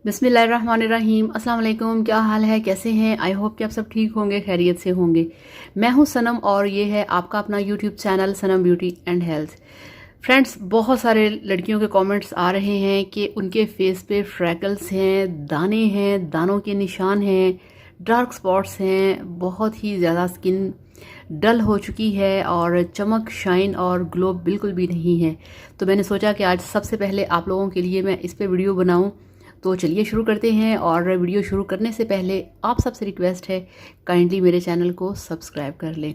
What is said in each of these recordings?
बिस्मिल्लाहिर्रहमानिर्रहीम। अस्सलाम वालेकुम। क्या हाल है, कैसे हैं? आई होप कि आप सब ठीक होंगे, खैरियत से होंगे। मैं हूं सनम और ये है आपका अपना YouTube channel Sanam beauty and health. Friends, बहुत सारे लड़कियों के कमेंट्स आ रहे हैं कि उनके फेस पे फ्रैकल्स हैं, दाने हैं, दानों के निशान हैं, डार्क स्पॉट्स हैं, बहुत ही ज़्यादा स्किन डल हो चुकी है और चमक, शाइन और ग्लो बिल्कुल भी नहीं है। तो मैंने सोचा कि आज सबसे पहले आप लोगों के लिए मैं इस पे वीडियो बनाऊं। तो चलिए शुरू करते हैं। और वीडियो शुरू करने से पहले आप सबसे रिक्वेस्ट है, काइंडली मेरे चैनल को सब्सक्राइब कर लें।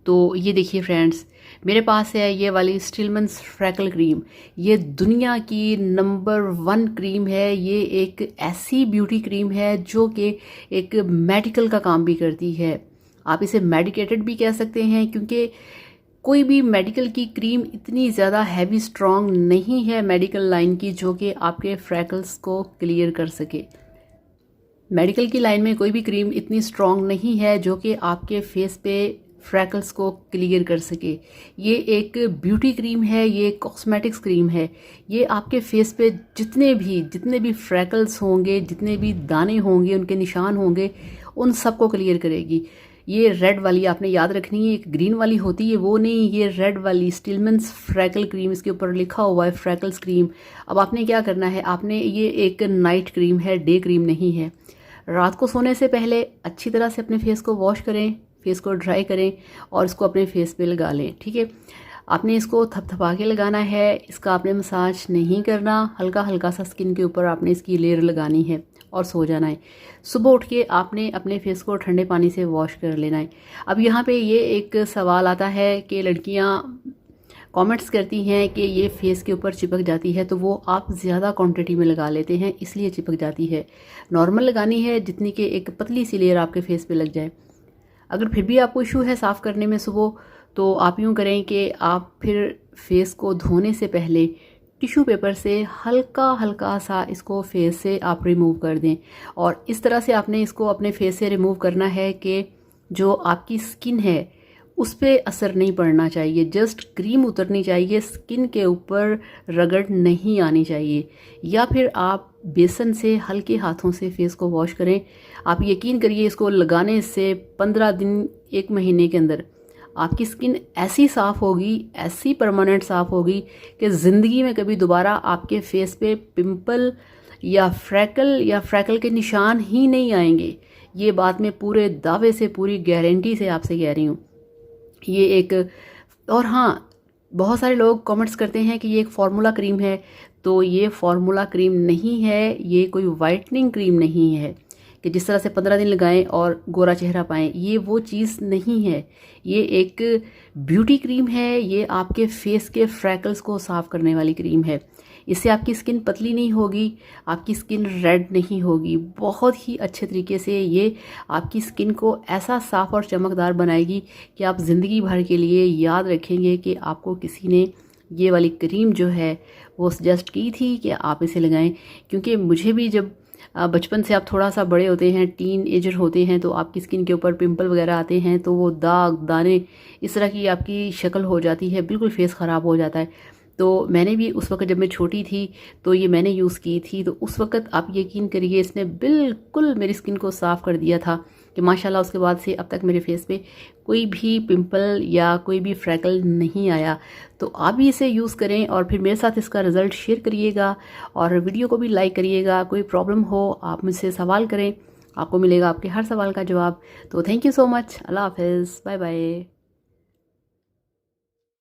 तो ये देखिए फ्रेंड्स, मेरे पास है ये वाली स्टिलमैन्स फ्रैकल क्रीम। ये दुनिया की नंबर 1 क्रीम है। ये एक ऐसी ब्यूटी क्रीम है जो कि एक मेडिकल का काम भी करती है। आप इसे मेडिकेटेड भी कह सकते हैं, क्योंकि कोई भी मेडिकल की क्रीम इतनी ज़्यादा हैवी स्ट्रॉन्ग नहीं है मेडिकल लाइन की जो कि आपके फ्रैकल्स को क्लियर कर सके। मेडिकल की लाइन में कोई भी क्रीम इतनी स्ट्रॉन्ग नहीं है जो कि आपके फेस पे फ्रैकल्स को क्लियर कर सके। ये एक ब्यूटी क्रीम है, ये कॉस्मेटिक्स क्रीम है। ये आपके फेस पे जितने भी फ्रैकल्स होंगे, जितने भी दाने होंगे, उनके निशान होंगे, उन सबको क्लियर करेगी। ये रेड वाली आपने याद रखनी है, एक ग्रीन वाली होती है वो नहीं, ये रेड वाली स्टिलमैन्स फ्रैकल क्रीम, इसके ऊपर लिखा हुआ है फ्रैकल्स क्रीम। अब आपने क्या करना है, आपने ये एक नाइट क्रीम है, डे क्रीम नहीं है। रात को सोने से पहले अच्छी तरह से अपने फेस को वॉश करें, फेस को ड्राई करें और इसको अपने फेस पे लगा लें। ठीक है, आपने इसको थपथपा के लगाना है, इसका आपने मसाज नहीं करना, हल्का हल्का सा स्किन के ऊपर आपने इसकी लेयर लगानी है और सो जाना है। सुबह उठ के आपने अपने फेस को ठंडे पानी से वॉश कर लेना है। अब यहाँ पे ये एक सवाल आता है कि लड़कियाँ कमेंट्स करती हैं कि ये फेस के ऊपर चिपक जाती है, तो वो आप ज़्यादा क्वांटिटी में लगा लेते हैं इसलिए चिपक जाती है। नॉर्मल लगानी है जितनी कि एक पतली सी लेयर आपके फेस पे लग जाए। अगर फिर भी आपको इशू है साफ़ करने में सुबह, तो आप यूँ करें कि आप फिर फेस को धोने से पहले टिश्यू पेपर से हल्का हल्का सा इसको फेस से आप रिमूव कर दें। और इस तरह से आपने इसको अपने फेस से रिमूव करना है कि जो आपकी स्किन है उस पर असर नहीं पड़ना चाहिए, जस्ट क्रीम उतरनी चाहिए, स्किन के ऊपर रगड़ नहीं आनी चाहिए। या फिर आप बेसन से हल्के हाथों से फेस को वॉश करें। आप यकीन करिए, इसको लगाने से 15 दिन 1 महीने के अंदर आपकी स्किन ऐसी साफ़ होगी, ऐसी परमानेंट साफ़ होगी कि ज़िंदगी में कभी दोबारा आपके फेस पे पिंपल या फ्रैकल के निशान ही नहीं आएंगे। ये बात मैं पूरे दावे से, पूरी गारंटी से आपसे कह रही हूँ। ये एक, और हाँ, बहुत सारे लोग कमेंट्स करते हैं कि ये एक फार्मूला क्रीम है। तो ये फार्मूला क्रीम नहीं है, ये कोई वाइटनिंग क्रीम नहीं है कि जिस तरह से 15 दिन लगाएं और गोरा चेहरा पाएं। ये वो चीज़ नहीं है। ये एक ब्यूटी क्रीम है। ये आपके फेस के फ्रैकल्स को साफ़ करने वाली क्रीम है। इससे आपकी स्किन पतली नहीं होगी, आपकी स्किन रेड नहीं होगी। बहुत ही अच्छे तरीके से ये आपकी स्किन को ऐसा साफ़ और चमकदार बनाएगी कि आप ज़िंदगी भर के लिए याद रखेंगे कि आपको किसी ने ये वाली क्रीम जो है वो सजेस्ट की थी कि आप इसे लगाएं। क्योंकि मुझे भी जब बचपन से आप थोड़ा सा बड़े होते हैं, टीन एजर होते हैं, तो आपकी स्किन के ऊपर पिंपल वगैरह आते हैं, तो वो दाग दाने इस तरह की आपकी शक्ल हो जाती है, बिल्कुल फेस ख़राब हो जाता है। तो मैंने भी उस वक्त, जब मैं छोटी थी, तो ये मैंने यूज़ की थी। तो उस वक्त आप यकीन करिए, इसने बिल्कुल मेरी स्किन को साफ़ कर दिया था कि माशाल्लाह उसके बाद से अब तक मेरे फेस पे कोई भी पिंपल या कोई भी फ्रैकल नहीं आया। तो आप भी इसे यूज़ करें और फिर मेरे साथ इसका रिज़ल्ट शेयर करिएगा और वीडियो को भी लाइक करिएगा। कोई प्रॉब्लम हो आप मुझसे सवाल करें, आपको मिलेगा आपके हर सवाल का जवाब। तो थैंक यू सो मच। अल्लाह हाफ़िज़, बाय बाय।